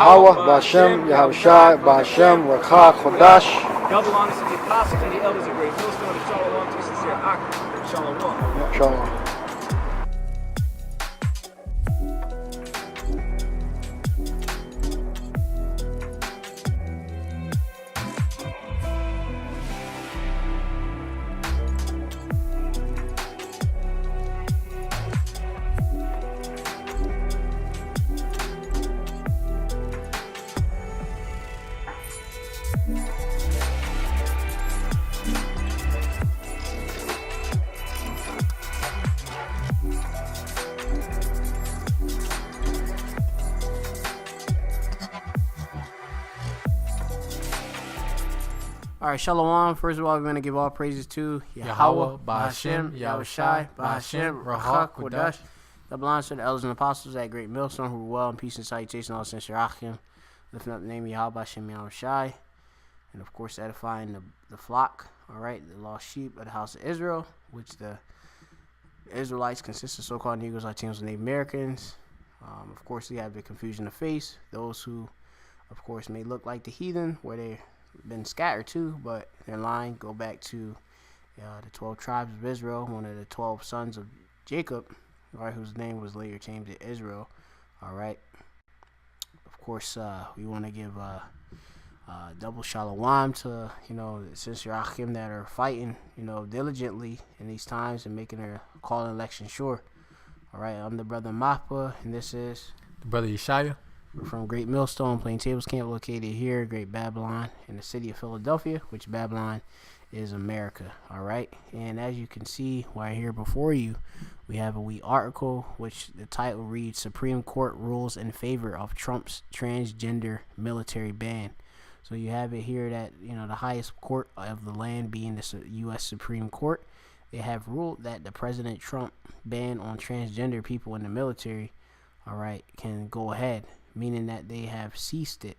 Yahweh, Ba'Shem, Yahushai, Ba'Shem, Rakha, Chodash. Double honors to the apostles and the elders of Great Millstone, and shalom to sincere Akim. Shalom. Shalom. All right, shalom. First of all, we're going to give all praises to Yahweh, Ba'Shem, Yahushai, Ba'Shem, Ruach Kodash. The belongs to the elders and apostles at Great Millstone who were well in peace and salutation, all sincere Achim. Lifting up the name of Yahweh, Ba'Shem, Yahushai. And of course, edifying the flock, all right, the lost sheep of the house of Israel, which the Israelites consist of so-called Negroes, Latinos, and Native Americans. Of course, we have the confusion of face, those who, of course, may look like the heathen, where they've been scattered too, but their line go back to the 12 tribes of Israel, one of the 12 sons of Jacob, right, whose name was later changed to Israel. All right. Of course, we want to give double shalom to the sincere Achim that are fighting diligently in these times and making their call and election sure. All right, I'm the brother Mappa, and this is the brother Yeshaya. We're from Great Millstone, Plaintables camp located here, Great Babylon, in the city of Philadelphia, which Babylon is America. All right, and as you can see right here before you, we have a wee article which the title reads: Supreme Court rules in favor of Trump's transgender military ban. So you have it here that the highest court of the land, being the U.S. Supreme Court, they have ruled that the President Trump ban on transgender people in the military, all right, can go ahead, meaning that they have ceased it.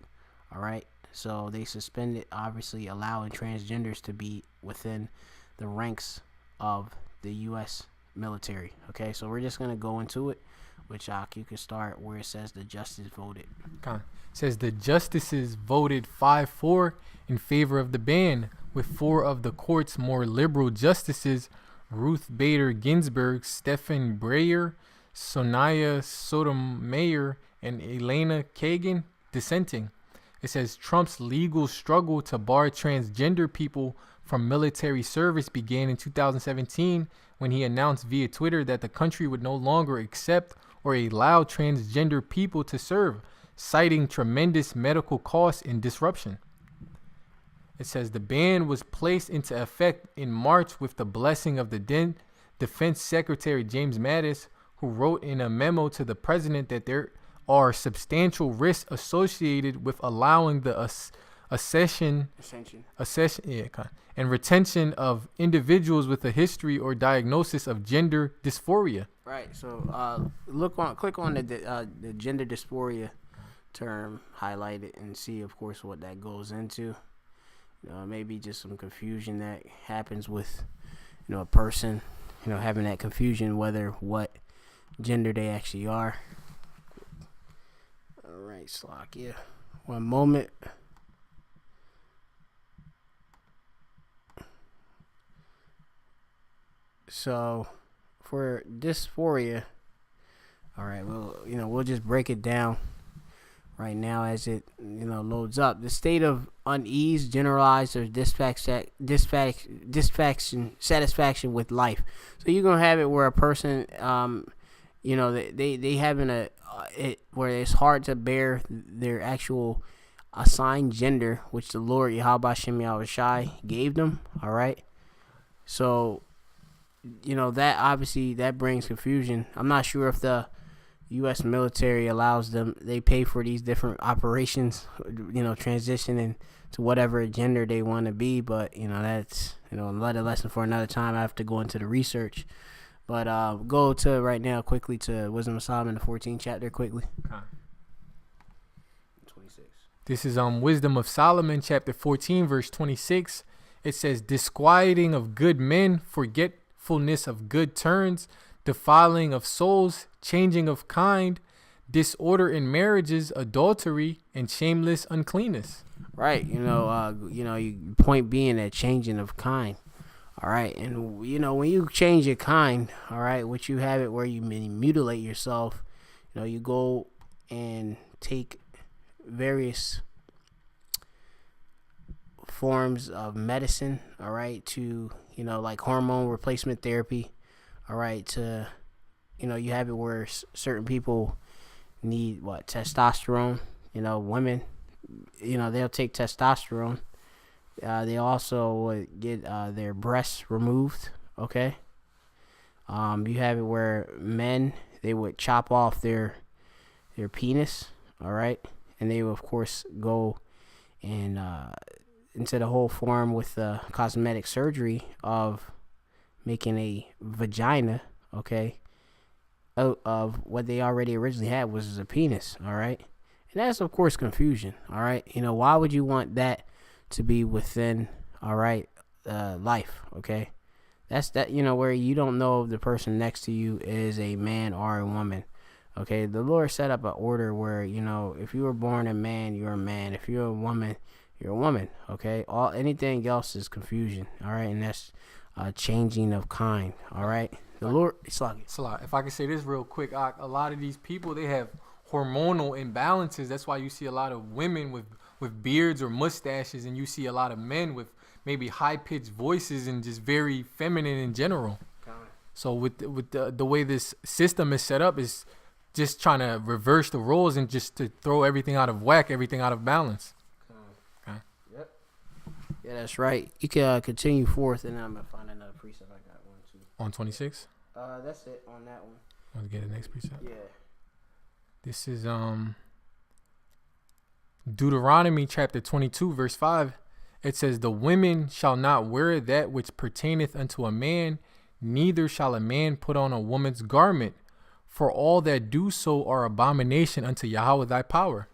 All right, so they suspended, obviously allowing transgenders to be within the ranks of the U.S. military. Okay, so we're just gonna go into it, which you can start where it says the justice voted. Okay. It says the justices voted 5-4 in favor of the ban, with 4 of the court's more liberal justices, Ruth Bader Ginsburg, Stephen Breyer, Sonia Sotomayor, and Elena Kagan dissenting. It says Trump's legal struggle to bar transgender people from military service began in 2017 when he announced via Twitter that the country would no longer accept or allow transgender people to serve, citing tremendous medical costs and disruption. It says the ban was placed into effect in March with the blessing of the Defense Secretary James Mattis, who wrote in a memo to the president that there are substantial risks associated with allowing the accession and retention of individuals with a history or diagnosis of gender dysphoria. Right. So click on the gender dysphoria term highlighted and see, of course, what that goes into. Maybe just some confusion that happens with a person having that confusion whether what gender they actually are. All right, Slock, yeah. One moment. So for dysphoria, all right, we'll just break it down right now as it loads up. The state of unease, generalized or satisfaction with life. So you're gonna have it where a person they having where it's hard to bear their actual assigned gender, which the Lord Yahweh Shem Yahushai gave them. All right, so that obviously that brings confusion. I'm not sure if the U.S. military allows them, they pay for these different operations, transitioning to whatever gender they want to be, but that's another lesson for another time. I have to go into the research. But go to right now quickly to Wisdom of Solomon, the 14th chapter, quickly. Okay. 26. This is Wisdom of Solomon, chapter 14, verse 26. It says, disquieting of good men, forgetfulness of good turns, defiling of souls, changing of kind, disorder in marriages, adultery, and shameless uncleanness. Right. You point being that changing of kind. All right. And, when you change your kind, all right, which you have it where you mutilate yourself, you go and take various forms of medicine, all right, to, like hormone replacement therapy, all right, to, you have it where certain people need testosterone, women, they'll take testosterone. They also would get their breasts removed, okay. You have it where men, they would chop off their penis, all right, and they will of course go and into the whole form with the cosmetic surgery of making a vagina, okay, of what they already originally had was a penis, all right, and that's of course confusion, all right. Why would you want that to be within, all right, life, okay? That's where you don't know if the person next to you is a man or a woman. Okay, the Lord set up an order where, if you were born a man, you're a man. If you're a woman, you're a woman. Okay, anything else is confusion. All right, and that's changing of kind. All right, the Lord. Salah, if I can say this real quick, a lot of these people, they have hormonal imbalances. That's why you see a lot of women with beards or mustaches, and you see a lot of men with maybe high-pitched voices and just very feminine in general. So with the way this system is set up is just trying to reverse the roles and just to throw everything out of whack, everything out of balance. Okay. Yep. Yeah, that's right. You can continue forth, and I'm going to find another precept. I got one, too. On 26? That's it on that one. Want to get the next precept? Yeah. This is Deuteronomy chapter 22, verse 5. It says, "The women shall not wear that which pertaineth unto a man, neither shall a man put on a woman's garment, for all that do so are abomination unto Yahweh thy power."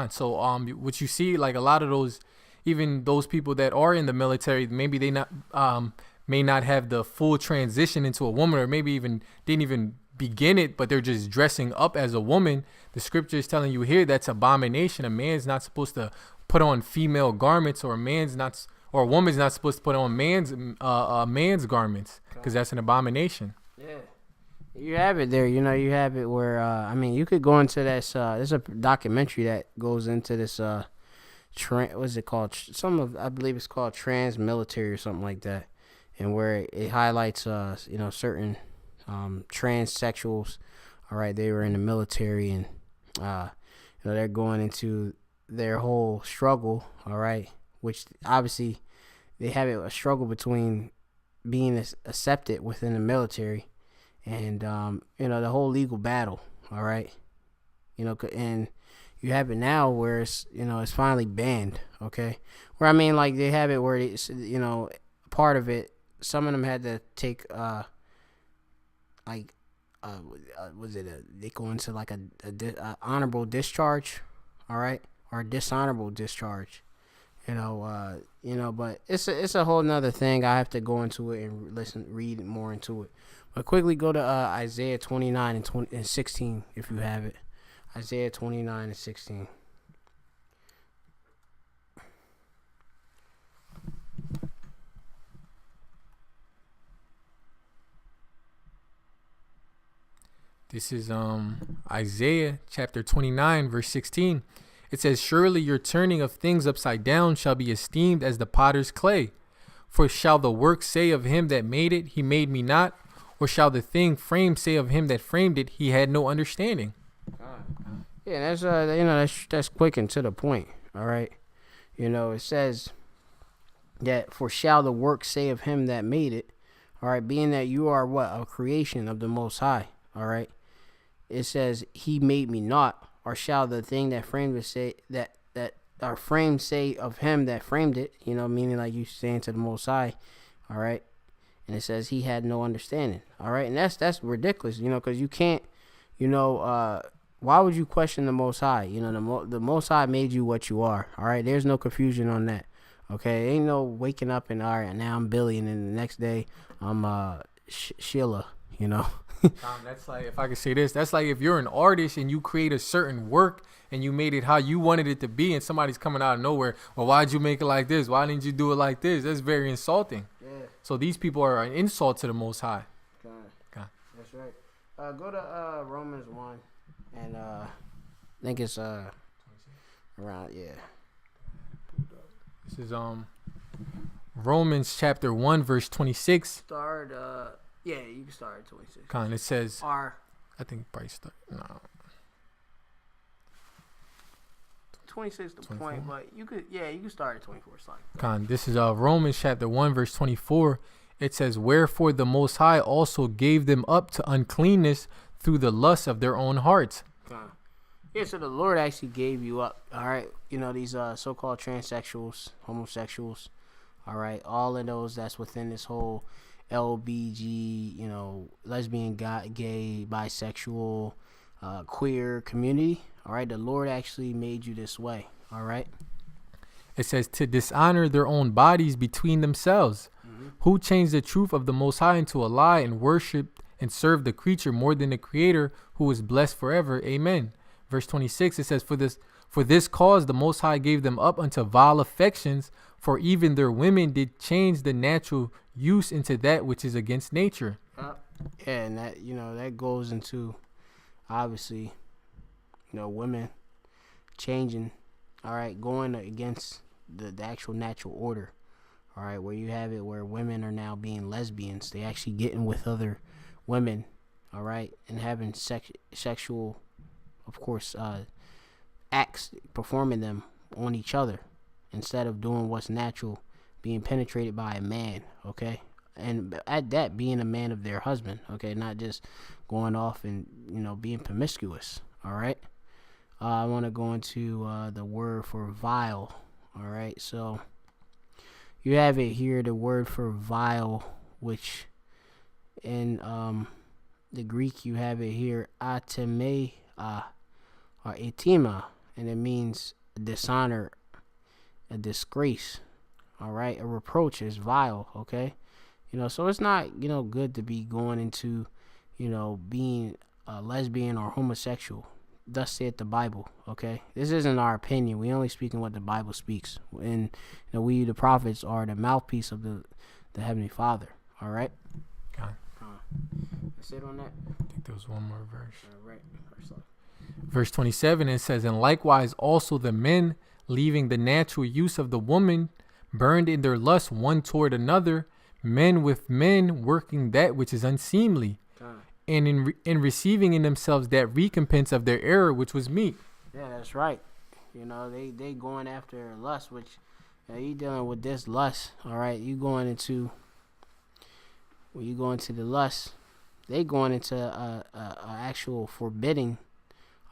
So what you see, like a lot of those, even those people that are in the military, maybe they may not have the full transition into a woman, or maybe even didn't even begin it, but they're just dressing up as a woman. The scripture is telling you here that's abomination. A man's not supposed to put on female garments, or a woman's not supposed to put on man's garments, because that's an abomination. Yeah, you have it there. You have it where you could go into this. There's a documentary that goes into this. What's it called? I believe it's called Transmilitary or something like that, and where it highlights certain transsexuals. All right, they were in the military, and they're going into their whole struggle, all right, which obviously they have a struggle between being accepted within the military and the whole legal battle, all right, and you have it now where it's it's finally banned, okay, where they have it where it's part of it, some of them had to take they go into like a honorable discharge, all right, or dishonorable discharge, but it's a whole nother thing. I have to go into it and read more into it. But quickly go to Isaiah 29 and 16 if you have it. Isaiah 29 and 16. This is Isaiah chapter 29, verse 16. It says, "Surely your turning of things upside down shall be esteemed as the potter's clay. For shall the work say of him that made it, he made me not? Or shall the thing framed say of him that framed it, he had no understanding?" Yeah, that's quick and to the point. All right, it says that for shall the work say of him that made it, all right, being that you are a creation of the Most High, all right. It says he made me not, or shall the thing that framed it say that our frame say of him that framed it, meaning like you saying to the Most High, all right. And it says he had no understanding, all right, and that's ridiculous, because you can't, why would you question the Most High? The Most High made you what you are, all right. There's no confusion on that, okay. Ain't no waking up and all right, now I'm Billy, and then the next day I'm Sheila. you know. That's like, if I could say this, that's like if you're an artist and you create a certain work and you made it how you wanted it to be, and somebody's coming out of nowhere, well, why'd you make it like this? Why didn't you do it like this? That's very insulting. Yeah. So these people are an insult to the Most High. God. That's right. Go to Romans 1, and I think it's around, yeah. This is Romans chapter 1 verse 26. Start, yeah, you can start at 26. It says, R. I think probably start, no. 26 the 24? point, but you can start at 24. Sorry. This is Romans chapter 1 verse 24. It says, wherefore the Most High also gave them up to uncleanness through the lust of their own hearts. Yeah, so the Lord actually gave you up, all right? You know, these so-called transsexuals, homosexuals, all right? All of those that's within this whole LBG, you know, lesbian, gay, bisexual, queer community, all right? The Lord actually made you this way, all right? It says, to dishonor their own bodies between themselves, who changed the truth of the Most High into a lie and worshiped and served the creature more than the Creator, who is blessed forever. Amen. Verse 26, it says, for this cause the Most High gave them up unto vile affections, for even their women did change the natural use into that which is against nature. Yeah, and that, you know, that goes into, obviously, you know, women changing, all right, going against the actual natural order, all right, where you have it where women are now being lesbians. They actually getting with other women, all right, and having sexual, of course, acts, performing them on each other instead of doing what's natural, being penetrated by a man, okay? And at that, being a man of their husband, okay? Not just going off and, you know, being promiscuous, all right? I want to go into the word for vile, all right? So you have it here, the word for vile, which in the Greek you have it here, ateme, or etima, and it means dishonor, a disgrace, all right, a reproach is vile, okay, you know, so it's not, you know, good to be going into, you know, being a lesbian or homosexual. Thus saith the Bible, okay? This isn't our opinion. We only speaking what the Bible speaks, and you know, we the prophets are the mouthpiece of the Heavenly Father, all right? Okay. That's it on that. I think there was one more verse. All right. Verse 27, it says, and likewise also the men, leaving the natural use of the woman, burned in their lust one toward another, men with men, working that which is unseemly, and in receiving in themselves that recompense of their error, which was meat. Yeah, that's right. You know, they going after lust, which, you know, you dealing with this lust, all right? You going into, when you go into the lust, they going into a actual forbidding,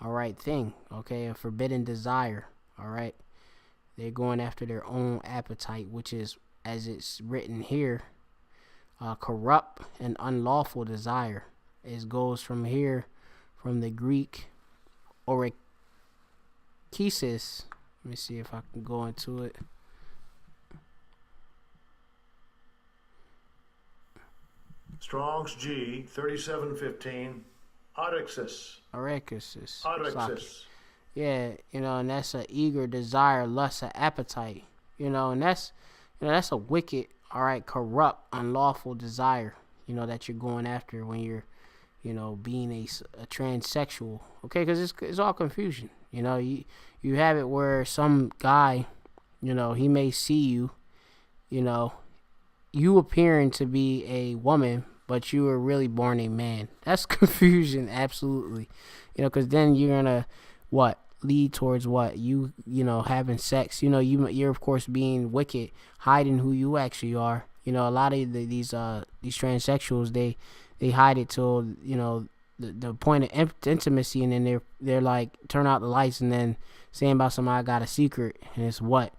all right, thing, okay, a forbidden desire, all right. They're going after their own appetite, which is, as it's written here, corrupt and unlawful desire. It goes from here, from the Greek orikesis. Let me see if I can go into it. Strong's G 3715. Orexis. Yeah, you know, and that's an eager desire, lust, an appetite. You know, and that's a wicked, all right, corrupt, unlawful desire. You know, that you're going after when you're, you know, being a transsexual. Okay, because it's all confusion. You know, you have it where some guy, you know, he may see you, you know, you appearing to be a woman, but you were really born a man. That's confusion, absolutely. You know, because then you're gonna lead towards you know, having sex. You know, you're of course being wicked, hiding who you actually are. You know, a lot of these transsexuals, they hide it till, you know, the point of intimacy, and then they're like, turn out the lights, and then saying about somebody, I got a secret, and it's what.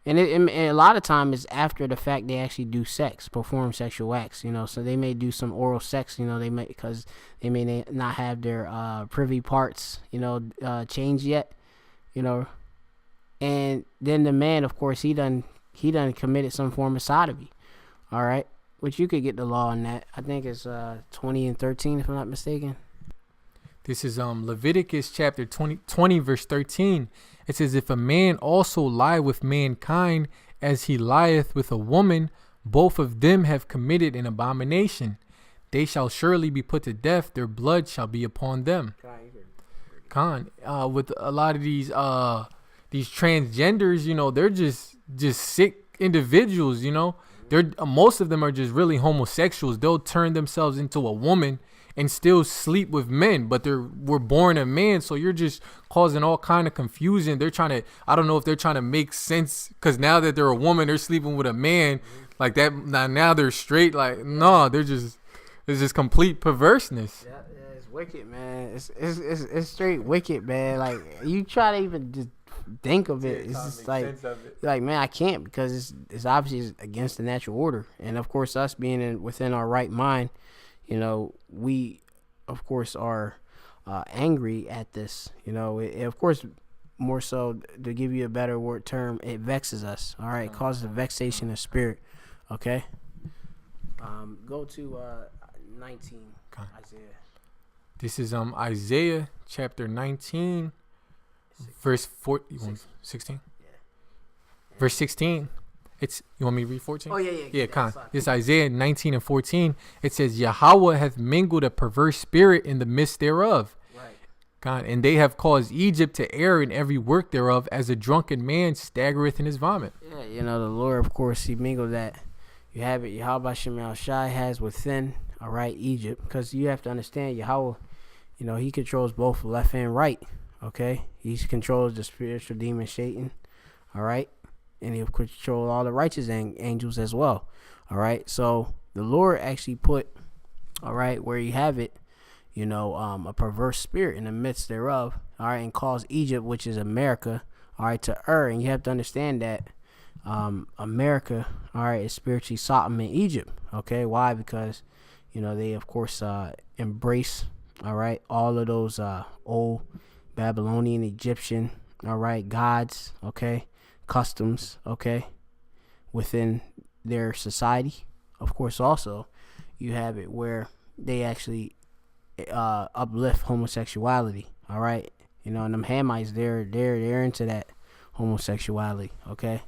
And a lot of time is after the fact they actually do sex, perform sexual acts, you know. So they may do some oral sex, you know, because they may not have their privy parts, you know, changed yet, you know. And then the man, of course, he done committed some form of sodomy, all right. Which you could get the law on that. I think it's 20 and 13, if I'm not mistaken. This is Leviticus chapter 20 verse 13. It says, if a man also lie with mankind as he lieth with a woman, both of them have committed an abomination. They shall surely be put to death. Their blood shall be upon them. With a lot of these transgenders, you know, they're just sick individuals, you know. They're most of them are just really homosexuals. They'll turn themselves into a woman and still sleep with men, but we're born a man, so you're just causing all kind of confusion. They're trying to, I don't know if they're trying to make sense, because now that they're a woman, they're sleeping with a man, like that. Now they're straight, like no, it's just complete perverseness. Yeah, it's wicked, man. It's straight wicked, man. Like you try to even just think of it, it's just like man, I can't, because it's obviously against the natural order, and of course us being within our right mind. You know, we, of course, are angry at this. You know, it, of course, more so to give you a better word term, it vexes us. All right, it causes a vexation of spirit. Okay. Go to 19, Isaiah. This is Isaiah chapter 19, verse 16. Yeah. Verse 16. You want me to read 14? Oh, yeah. Yeah, This Isaiah 19 and 14. It says, Yahweh hath mingled a perverse spirit in the midst thereof. Right. And they have caused Egypt to err in every work thereof, as a drunken man staggereth in his vomit. Yeah, you know, the Lord, of course, he mingled that. You have it, Yahweh Shem Shai has within, all right, Egypt. Because you have to understand, Yahweh, you know, he controls both left and right. Okay? He controls the spiritual demon Satan. All right? And he'll control all the righteous angels as well. All right. So the Lord actually put, all right, where you have it, you know, a perverse spirit in the midst thereof. All right. And caused Egypt, which is America, all right, to err. And you have to understand that America, all right, is spiritually Sodom and Egypt. Okay. Why? Because, you know, they, of course, embrace, all right, all of those old Babylonian, Egyptian, all right, gods. Okay. Customs, okay, within their society. Of course, also you have it where they actually uplift homosexuality. All right, you know, and them Hamites, they're into that homosexuality. Okay,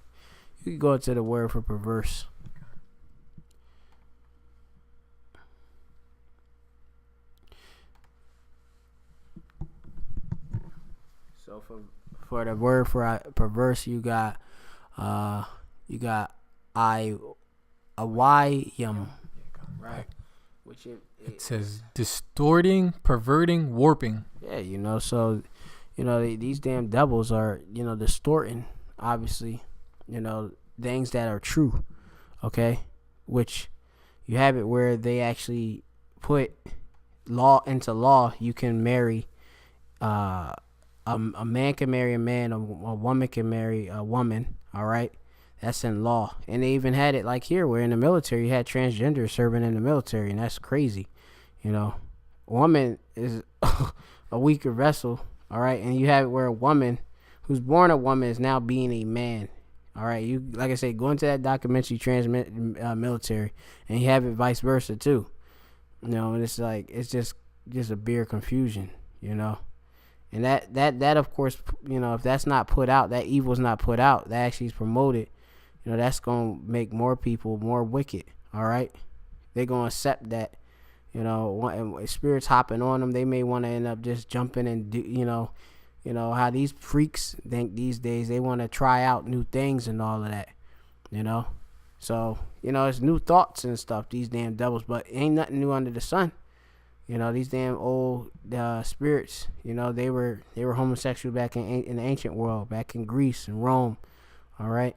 you can go to the word for perverse. So for the word for perverse, you got awayim, right? Which it says distorting, perverting, warping. Yeah, you know, so you know these damn devils are, you know, distorting, obviously, you know, things that are true. Okay, which you have it where they actually put law into law. You can marry a man can marry a man, a woman can marry a woman, all right? That's in law. And they even had it like here, where in the military, you had transgender serving in the military, and that's crazy, you know? A woman is a weaker vessel, all right? And you have it where a woman who's born a woman is now being a man, all right? You, like I said, go into that documentary, military, and you have it vice versa, too. You know, and it's like, it's just a bare confusion, you know? And that of course, you know, if that's not put out, that evil's not put out, that actually is promoted, you know, that's going to make more people more wicked, all right? They're going to accept that, you know, spirits hopping on them, they may want to end up just jumping and, you know how these freaks think these days, they want to try out new things and all of that, you know? So, you know, it's new thoughts and stuff, these damn devils, but ain't nothing new under the sun. You know, these damn old spirits, you know, they were homosexual back in the ancient world, back in Greece and Rome, all right?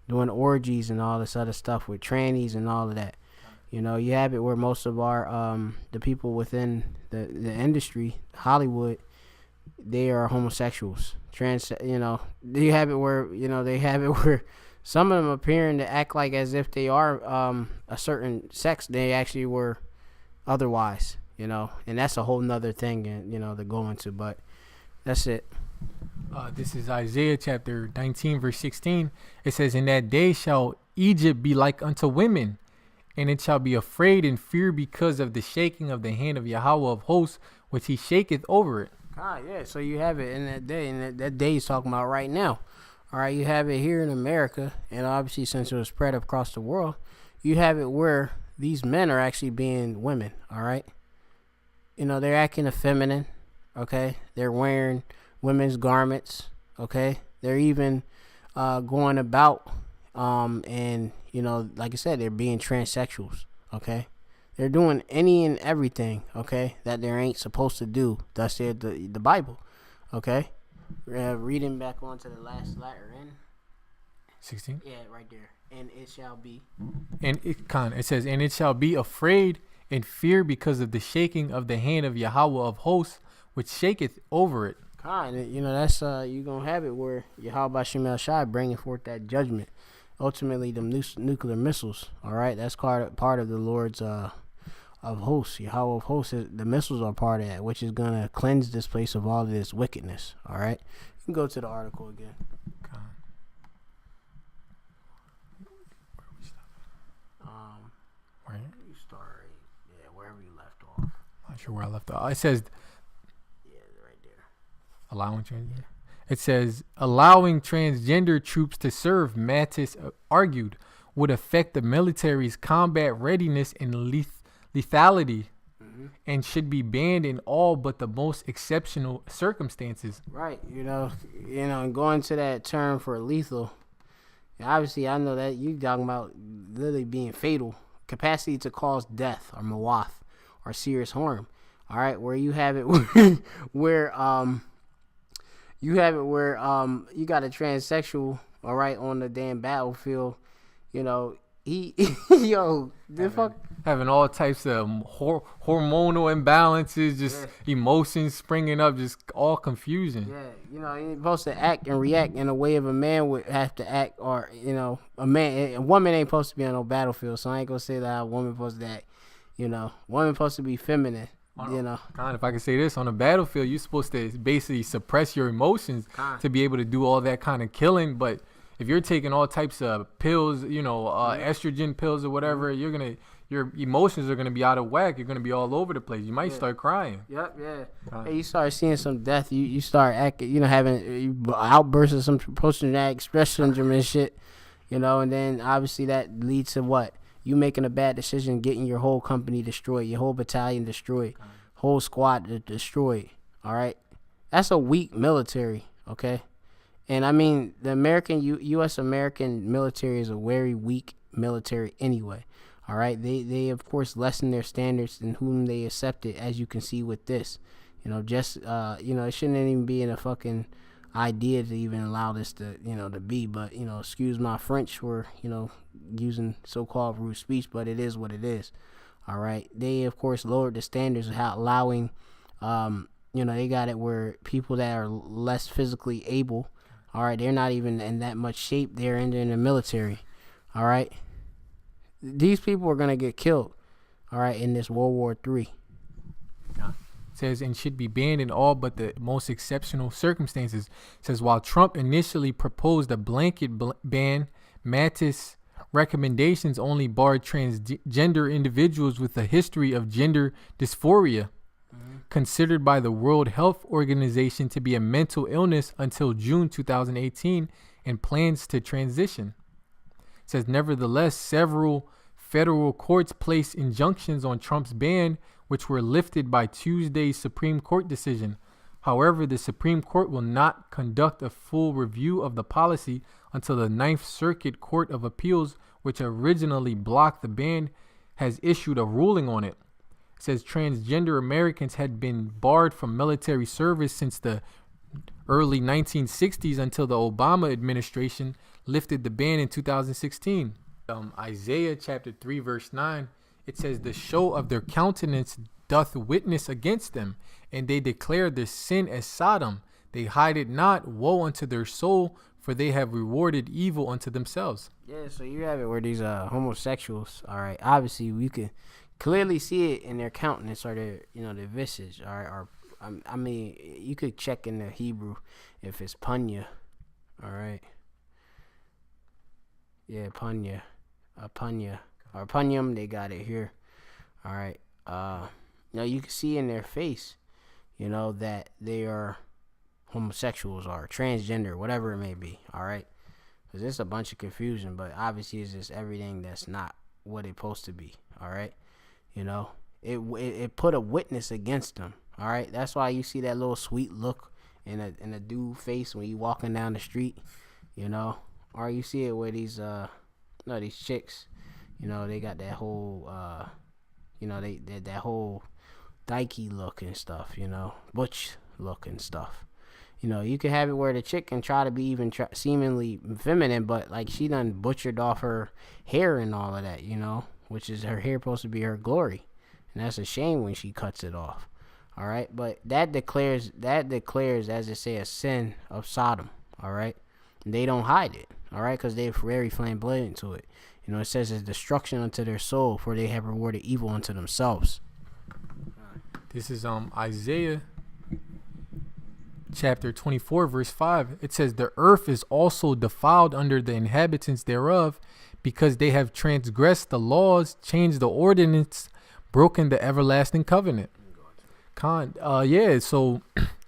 Doing orgies and all this other stuff with trannies and all of that. You know, you have it where most of our, the people within the industry, Hollywood, they are homosexuals. You know, you have it where, you know, they have it where some of them appearing to act like as if they are a certain sex, they actually were otherwise, you know, and that's a whole nother thing, you know, to go into, but that's it. This is Isaiah chapter 19 verse 16. It says, in that day shall Egypt be like unto women, and it shall be afraid and fear because of the shaking of the hand of Yahweh of hosts, which he shaketh over it. Yeah, so you have it in that day, and that day is talking about right now. All right, you have it here in America, and obviously since it was spread across the world, you have it where these men are actually being women, all right? You know, they're acting effeminate, okay? They're wearing women's garments, okay? They're even going about, and, you know, like I said, they're being transsexuals, okay? They're doing any and everything, okay, that they ain't supposed to do. Thus said the Bible, okay? Reading back on to the last letter in 16. Yeah, right there. And it shall be. And it says, and it shall be afraid and fear because of the shaking of the hand of Yahweh of hosts, which shaketh over it. You know, that's you gonna have it where Yahweh Bashem El Shai bringing forth that judgment. Ultimately, them nuclear missiles. All right, that's part of the Lord's of hosts. Yahweh of hosts, the missiles are part of that, which is gonna cleanse this place of all of this wickedness. All right, you can go to the article again. Where you start, wherever you left off. Not sure where I left off. It says, right there. Allowing transgender. It says allowing transgender troops to serve, Mattis argued, would affect the military's combat readiness and lethality, and should be banned in all but the most exceptional circumstances. Right. You know, and going to that term for lethal. Obviously, I know that you talking about literally being fatal, capacity to cause death or mawath or serious harm. All right, where you have it where you got a transsexual, all right, on the damn battlefield. You know, having all types of hormonal imbalances, just emotions springing up, just all confusion. Yeah, you know, you're supposed to act and react in a way of a man would have to act, or you know, a woman ain't supposed to be on no battlefield. So I ain't gonna say that a woman supposed to act. You know, woman supposed to be feminine. You know, if I can say this, on a battlefield, you're supposed to basically suppress your emotions to be able to do all that kind of killing, but if you're taking all types of pills, you know, estrogen pills or whatever, your emotions are gonna be out of whack. You're gonna be all over the place. You might start crying. Yep, yeah. Hey, you start seeing some death. You start acting, you know, having outbursts of some post-traumatic stress syndrome and shit. You know, and then obviously that leads to what? You making a bad decision, getting your whole company destroyed, your whole battalion destroyed, whole squad destroyed. All right, that's a weak military. Okay. And I mean, the U.S. American military is a very weak military anyway. All right, they of course lessen their standards in whom they accepted, as you can see with this. You know, just it shouldn't even be in a fucking idea to even allow this to to be. But excuse my French for using so-called rude speech, but it is what it is. All right, they of course lowered the standards of how allowing, they got it where people that are less physically able. All right, they're not even in that much shape. They're in the military. All right, these people are gonna get killed. All right, in this World War III. It says, and should be banned in all but the most exceptional circumstances. It says, while Trump initially proposed a blanket ban, Mattis' recommendations only barred transgender individuals with a history of gender dysphoria, considered by the World Health Organization to be a mental illness until June 2018, and plans to transition. It says, nevertheless, several federal courts placed injunctions on Trump's ban, which were lifted by Tuesday's Supreme Court decision. However, the Supreme Court will not conduct a full review of the policy until the Ninth Circuit Court of Appeals, which originally blocked the ban, has issued a ruling on it. It says transgender Americans had been barred from military service since the early 1960s until the Obama administration lifted the ban in 2016. Isaiah chapter 3 verse 9, it says, the show of their countenance doth witness against them, and they declare their sin as Sodom. They hide it not. Woe unto their soul, for they have rewarded evil unto themselves. Yeah, so you have it where these homosexuals, all right, obviously you can clearly see it in their countenance or their their visage, all right, or I mean you could check in the Hebrew if it's punya, all right, yeah, punya, or punium. They got it here. All right. You can see in their face, that they are homosexuals or transgender, whatever it may be. All right. Because there's a bunch of confusion, but obviously it's just everything that's not what it's supposed to be. All right. It put a witness against them. All right. That's why you see that little sweet look in a dude face when you walking down the street, or you see it where these chicks, they got that whole, they that whole dykey look and stuff, butch look and stuff. You can have it where the chick can try to be even seemingly feminine, but like she done butchered off her hair and all of that, which is her hair supposed to be her glory. And that's a shame when she cuts it off. All right. But that declares, as it say, a sin of Sodom. All right. And they don't hide it. All right. Because they're very flamboyant to it. It says it's destruction unto their soul, for they have rewarded evil unto themselves. This is Isaiah chapter 24, verse 5. It says, the earth is also defiled under the inhabitants thereof, because they have transgressed the laws, changed the ordinance, broken the everlasting covenant. So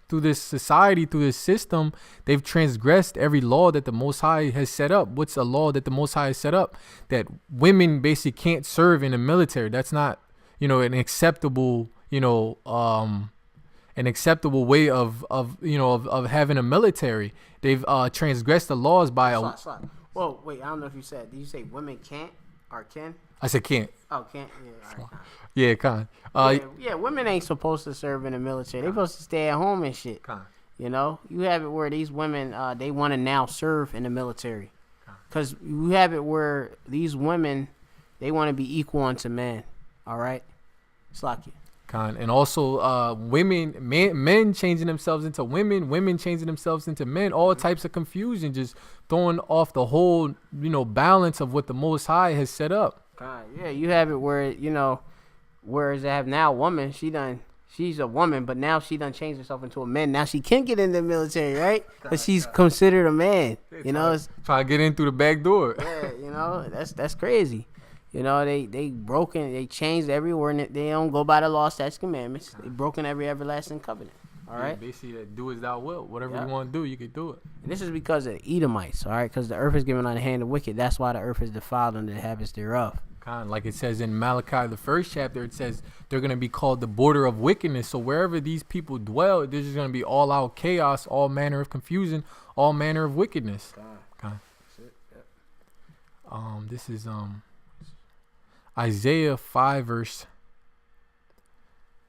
through this society, through this system, they've transgressed every law that the Most High has set up. What's a law that the Most High has set up? That women basically can't serve in the military. That's not, an acceptable, an acceptable way of having a military. They've transgressed the laws by Whoa, wait, I don't know if you said. Did you say women can't or can? I said can't. Oh, can't. Yeah, all right. Yeah, con. Women ain't supposed to serve in the military. They supposed to stay at home and shit. Con. You have it where these women, they want to now serve in the military. Because you have it where these women, they want to be equal unto men. All right? Slack it. Con. And also men changing themselves into women changing themselves into men, all types of confusion, just throwing off the whole, balance of what the Most High has set up. Yeah, you have it where, whereas they have now a woman, she's a woman, but now she done changed herself into a man. Now she can get in the military, right? But she's considered a man. Trying to get in through the back door. Yeah, that's crazy. They changed every word. They don't go by the law, statutes, commandments. They broken every everlasting covenant. All right. Basically, do as thou wilt. Whatever you want to do, you can do it. And this is because of the Edomites. All right, because the earth is given on the hand of the wicked. That's why the earth is defiled under the habits thereof. Like it says in Malachi, the first chapter, it says they're going to be called the border of wickedness. So wherever these people dwell, there's just going to be all out chaos, all manner of confusion, all manner of wickedness. That's it. Yep. This is Isaiah 5 verse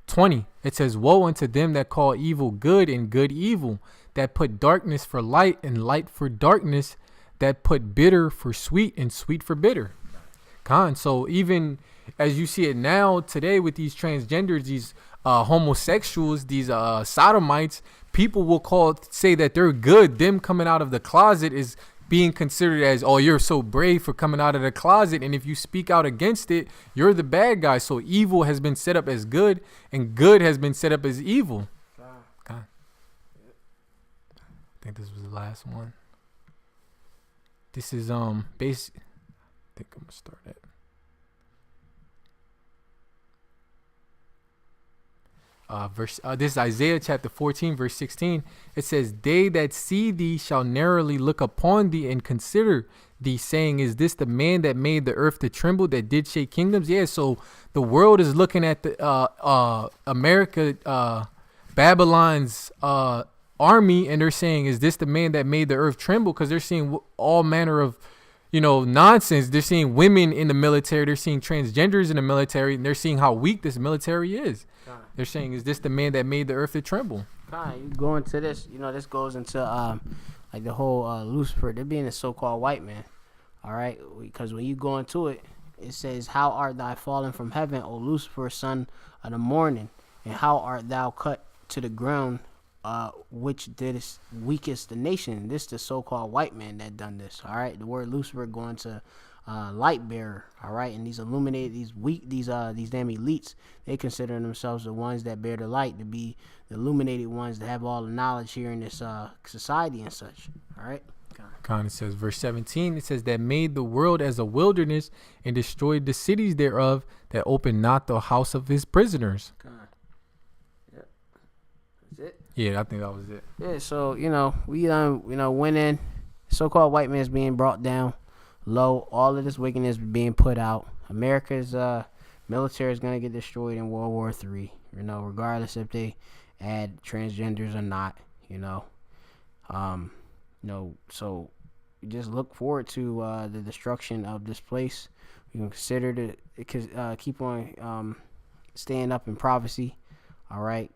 20. It says, woe unto them that call evil good and good evil, that put darkness for light and light for darkness, that put bitter for sweet and sweet for bitter. So even as you see it now today with these transgenders, these homosexuals, these sodomites, people will say that they're good. Them coming out of the closet is being considered as, oh, you're so brave for coming out of the closet. And if you speak out against it, you're the bad guy. So evil has been set up as good and good has been set up as evil. I think this was the last one. This is basic. I think I'm gonna start at this is Isaiah chapter 14 verse 16. It says, they that see thee shall narrowly look upon thee and consider thee, saying, is this the man that made the earth to tremble, that did shake kingdoms? Yeah, so the world is looking at the America, Babylon's army, and they're saying, is this the man that made the earth tremble? Because they're seeing all manner of nonsense. They're seeing women in the military. They're seeing transgenders in the military, and they're seeing how weak this military is. They're saying, is this the man that made the earth to tremble? You go into this, this goes into like the whole Lucifer, there being a so-called white man. All right, because when you go into it, it says, how art thou fallen from heaven, O Lucifer, son of the morning, and how art thou cut to the ground, which didst weakest the nation. This the so-called white man that done this. All right, the word Lucifer going to light bearer. All right, and these illuminated, these damn elites, they consider themselves the ones that bear the light, to be the illuminated ones that have all the knowledge here in this society and such. All right. It says, verse 17, it says, that made the world as a wilderness and destroyed the cities thereof, that opened not the house of his prisoners. Yep. That's it? Yeah, I think that was it. Yeah, so, we went in. So-called white man is being brought down low. All of this wickedness is being put out. America's military is going to get destroyed in World War III, regardless if they add transgenders or not, so just look forward to the destruction of this place. We can consider keep on staying up in prophecy, all right?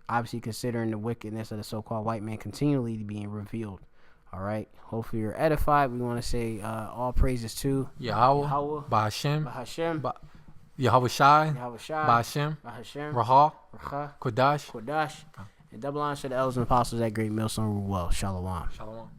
Obviously considering the wickedness of the so-called white man continually being revealed, all right? Hopefully you're edified. We want to say all praises to Yahweh, Ba'ashem, Yahweh Shai, Ba'ashem, Rahah, Kodash. And double honor to the elders and apostles at Great Millstone. Well, Shalom. Shalom.